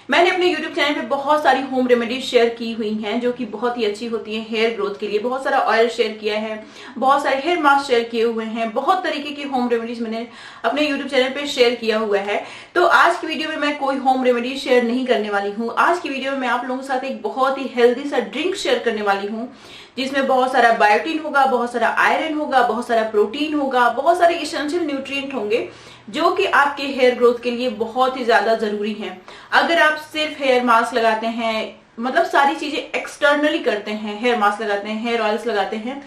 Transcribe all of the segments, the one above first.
मैंने अपने YouTube channel पे बहुत सारी होम रेमेडीज शेयर की हुई हैं जो कि बहुत ही अच्छी होती हैं हेयर ग्रोथ के लिए। बहुत सारा ऑयल शेयर किया है, बहुत सारे हेयर मास्क शेयर किए हुए हैं, बहुत तरीके की होम रेमेडीज मैंने अपने YouTube चैनल पे शेयर किया हुआ है। तो आज की वीडियो में मैं कोई होम रेमेडीज शेयर नहीं करने वाली हूँ। आज की वीडियो में मैं आप लोगों के साथ एक बहुत ही हेल्दी सा ड्रिंक शेयर करने वाली हूँ जिसमें बहुत सारा बायोटिन होगा, बहुत सारा आयरन होगा, बहुत सारा प्रोटीन होगा, बहुत सारे इसेंशियल न्यूट्रिएंट होंगे जो कि आपके हेयर ग्रोथ के लिए बहुत ही ज्यादा जरूरी है। अगर आप सिर्फ हेयर मास्क लगाते हैं, मतलब सारी चीजें एक्सटर्नली करते हैं, हेयर मास्क लगाते हैं, हेयर ऑयल्स लगाते हैं,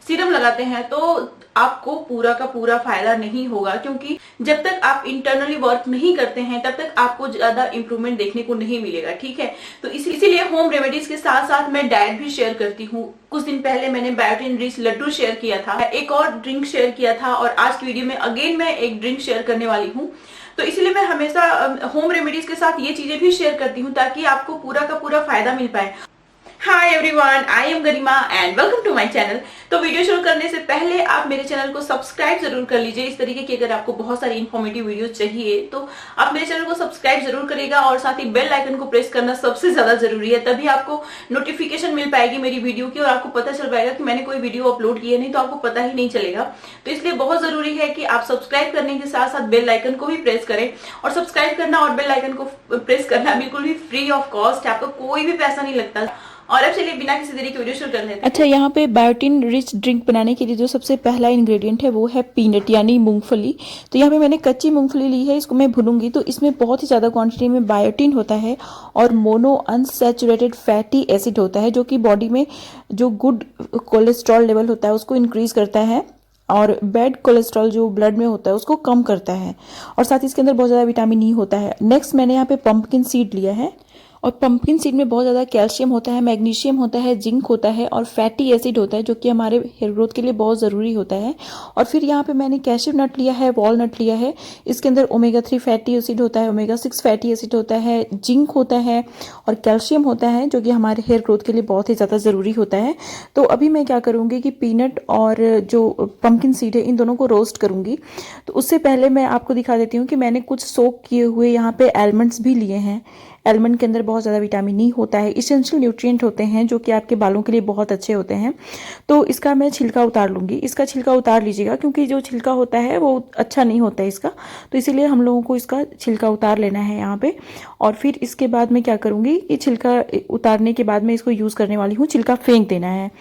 सीरम लगाते हैं, तो आपको पूरा का पूरा फायदा नहीं होगा, क्योंकि जब तक आप इंटरनली वर्क नहीं करते हैं तब तक आपको ज्यादा इंप्रूवमेंट देखने को नहीं मिलेगा। ठीक है, तो इसीलिए होम रेमेडीज के साथ साथ मैं डाइट भी शेयर करती हूँ। कुछ दिन पहले मैंने बायोटिन रिच लड्डू शेयर किया था, एक और ड्रिंक शेयर किया था, और आज की वीडियो में अगेन मैं एक ड्रिंक शेयर करने वाली हूँ। तो इसलिए मैं हमेशा होम रेमेडीज के साथ ये चीजें भी शेयर करती हूँ ताकि आपको पूरा का पूरा फायदा मिल पाए। Hi everyone, I am Garima and welcome to my channel. तो वीडियो शुरू करने से पहले आप मेरे चैनल को सब्सक्राइब जरूर कर लीजिए। इस तरीके की अगर आपको बहुत सारी इन्फॉर्मेटिव वीडियो चाहिए तो आप मेरे चैनल को सब्सक्राइब जरूर करिएगा, और साथ ही बेल आइकन को प्रेस करना सबसे ज्यादा जरूरी है। तभी आपको नोटिफिकेशन मिल पाएगी मेरी वीडियो की, और आपको पता चल पाएगा कि मैंने कोई वीडियो अपलोड की है, नहीं तो आपको पता ही नहीं चलेगा। तो इसलिए बहुत जरूरी है कि आप सब्सक्राइब करने के साथ साथ बेल आइकन को भी प्रेस करें। और सब्सक्राइब करना और बेल आइकन को प्रेस करना बिल्कुल भी फ्री ऑफ कॉस्ट है, आपको कोई भी पैसा नहीं लगता। और अब चलिए बिना किसी देरी के वीडियो शुरू कर लेते हैं। अच्छा, यहाँ पे बायोटिन रिच ड्रिंक बनाने के लिए जो सबसे पहला इंग्रेडिएंट है वो है पीनट यानी मूंगफली। तो यहाँ पे मैंने कच्ची मूंगफली ली है, इसको मैं भूनूंगी। तो इसमें बहुत ही ज़्यादा क्वांटिटी में बायोटिन होता है और मोनो अनसैचुरेटेड फैटी एसिड होता है, जो कि बॉडी में जो गुड कोलेस्ट्रॉल लेवल होता है उसको इंक्रीज करता है, और बैड कोलेस्ट्रॉल जो ब्लड में होता है उसको कम करता है, और साथ ही इसके अंदर बहुत ज़्यादा विटामिन ई होता है। नेक्स्ट मैंने यहाँ पे पंपकिन सीड लिया है, और पंपकिन सीड में बहुत ज़्यादा कैल्शियम होता है, मैग्नीशियम होता है, जिंक होता है और फैटी एसिड होता है, जो कि हमारे हेयर ग्रोथ के लिए बहुत ज़रूरी होता है। और फिर यहाँ पे मैंने कैश्यू नट लिया है, वॉलनट लिया है। इसके अंदर ओमेगा 3 फैटी एसिड होता है, ओमेगा 6 फैटी एसिड होता है, जिंक होता है और कैल्शियम होता है, जो कि हमारे हेयर ग्रोथ के लिए बहुत ही ज़्यादा ज़रूरी होता है। तो अभी मैं क्या करूँगी कि पीनट और जो पंपकिन सीड है इन दोनों को रोस्ट करूँगी। तो उससे पहले मैं आपको दिखा देती हूँ कि मैंने कुछ सोक किए हुए यहाँ पे आलमंड्स भी लिए हैं। आलमंड के अंदर बहुत ज़्यादा विटामिन ई होता है, इसेंशियल न्यूट्रिएंट होते हैं, जो कि आपके बालों के लिए बहुत अच्छे होते हैं। तो इसका मैं छिलका उतार लूँगी। इसका छिलका उतार लीजिएगा, क्योंकि जो छिलका होता है वो अच्छा नहीं होता है इसका, तो इसीलिए हम लोगों को इसका छिलका उतार लेना है यहाँ पे। और फिर इसके बाद मैं क्या करूँगी कि छिलका उतारने के बाद मैं इसको यूज़ करने वाली हूँ, छिलका फेंक देना है।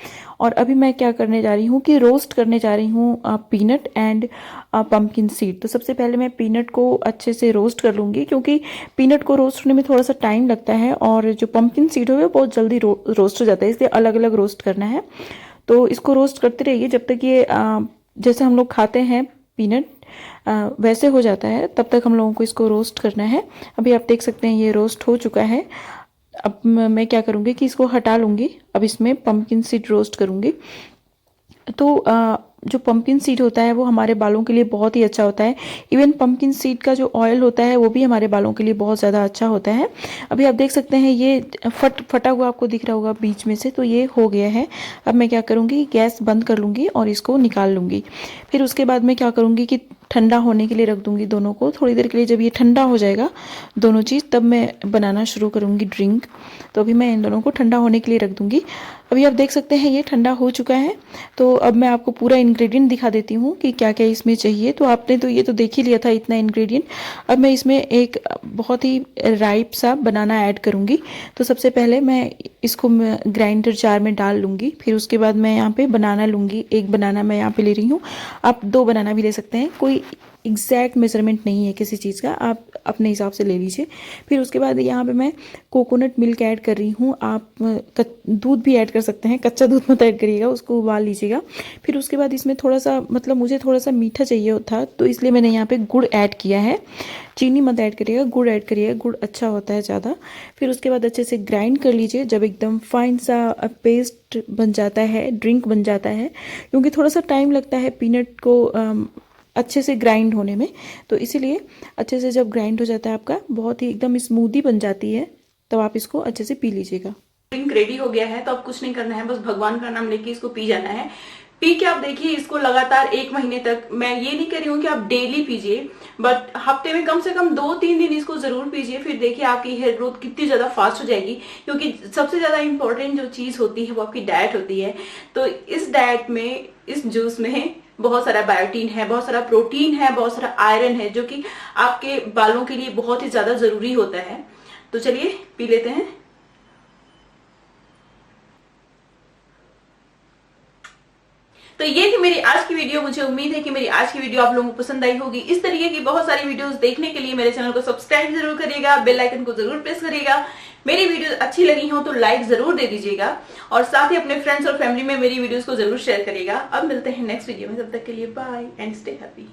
और अभी मैं क्या करने जा रही हूँ कि रोस्ट करने जा रही हूँ पीनट एंड पंपकिन सीड। तो सबसे पहले मैं पीनट को अच्छे से रोस्ट कर लूँगी, क्योंकि पीनट को रोस्ट होने में थोड़ा सा टाइम लगता है, और जो पंपकिन सीड होगा बहुत जल्दी रोस्ट हो जाता है, इसलिए अलग अलग रोस्ट करना है। तो इसको रोस्ट करते रहिए जब तक ये जैसे हम लोग खाते हैं पीनट वैसे हो जाता है, तब तक हम लोगों को इसको रोस्ट करना है। अभी आप देख सकते हैं ये रोस्ट हो चुका है। अब मैं क्या करूँगी कि इसको हटा लूँगी। अब इसमें पंपकिन सीड रोस्ट करूँगी। तो जो पंपकिन सीड होता है वो हमारे बालों के लिए बहुत ही अच्छा होता है। इवन पंपकिन सीड का जो ऑयल होता है वो भी हमारे बालों के लिए बहुत ज़्यादा अच्छा होता है। अभी आप देख सकते हैं ये फटा हुआ आपको दिख रहा होगा बीच में से, तो ये हो गया है। अब मैं क्या करूँगी, गैस बंद कर लूँगी और इसको निकाल लूँगी। फिर उसके बाद मैं क्या करूँगी कि ठंडा होने के लिए रख दूँगी दोनों को थोड़ी देर के लिए। जब ये ठंडा हो जाएगा दोनों चीज़, तब मैं बनाना शुरू करूँगी ड्रिंक। तो अभी मैं इन दोनों को ठंडा होने के लिए रख दूँगी। अभी आप देख सकते हैं ये ठंडा हो चुका है। तो अब मैं आपको पूरा इंग्रेडिएंट दिखा देती हूँ कि क्या क्या इसमें चाहिए। तो आपने तो ये तो देख ही लिया था इतना इंग्रेडिएंट। अब मैं इसमें एक बहुत ही राइप सा बनाना ऐड करूँगी। तो सबसे पहले मैं इसको ग्राइंडर जार में डाल लूँगी। फिर उसके बाद मैं यहाँ पे बनाना लूँगी। एक बनाना मैं यहाँ पे ले रही हूँ, आप 2 बनाना भी ले सकते हैं, कोई एग्जैक्ट मेजरमेंट नहीं है किसी चीज़ का, आप अपने हिसाब से ले लीजिए। फिर उसके बाद यहाँ पे मैं कोकोनट मिल्क ऐड कर रही हूँ। आप दूध भी ऐड कर सकते हैं, कच्चा दूध मत ऐड करिएगा, उसको उबाल लीजिएगा। फिर उसके बाद इसमें थोड़ा सा मतलब मुझे थोड़ा सा मीठा चाहिए था, तो इसलिए मैंने यहाँ पे गुड़ ऐड किया है। चीनी मत ऐड करिएगा, गुड़ ऐड करिएगा, गुड़ अच्छा होता है ज़्यादा। फिर उसके बाद अच्छे से ग्राइंड कर लीजिए। जब एकदम फाइन सा पेस्ट बन जाता है, ड्रिंक बन जाता है, क्योंकि थोड़ा सा टाइम लगता है पीनट को अच्छे से ग्राइंड होने में, तो इसीलिए अच्छे से जब ग्राइंड हो जाता है आपका, बहुत ही एकदम स्मूदी बन जाती है, तब आप इसको अच्छे से पी लीजिएगा। ड्रिंक रेडी हो गया है, तो अब कुछ नहीं करना है, बस भगवान का नाम लेके इसको पी जाना है। पी के आप देखिए इसको लगातार 1 महीने तक। मैं ये नहीं कह रही हूँ कि आप डेली पीजिए, बट हफ्ते में कम से कम 2-3 दिन इसको जरूर पीजिए। फिर देखिए आपकी हेयर ग्रोथ कितनी ज्यादा फास्ट हो जाएगी, क्योंकि सबसे ज्यादा इंपॉर्टेंट जो चीज होती है वो आपकी डाइट होती है। तो इस डाइट में, इस जूस में बहुत सारा बायोटीन है, बहुत सारा प्रोटीन है, बहुत सारा आयरन है, जो कि आपके बालों के लिए बहुत ही ज्यादा जरूरी होता है। तो चलिए पी लेते हैं। तो ये थी मेरी आज की वीडियो। मुझे उम्मीद है कि मेरी आज की वीडियो आप लोगों को पसंद आई होगी। इस तरीके की बहुत सारी वीडियोस देखने के लिए मेरे चैनल को सब्सक्राइब जरूर करिएगा, बेल आइकन को जरूर प्रेस करिएगा। मेरी वीडियो अच्छी लगी हो तो लाइक जरूर दे दीजिएगा, और साथ ही अपने फ्रेंड्स और फैमिली में मेरी वीडियोस को जरूर शेयर करिएगा। अब मिलते हैं नेक्स्ट वीडियो में, तब तक के लिए बाय एंड स्टे हैप्पी।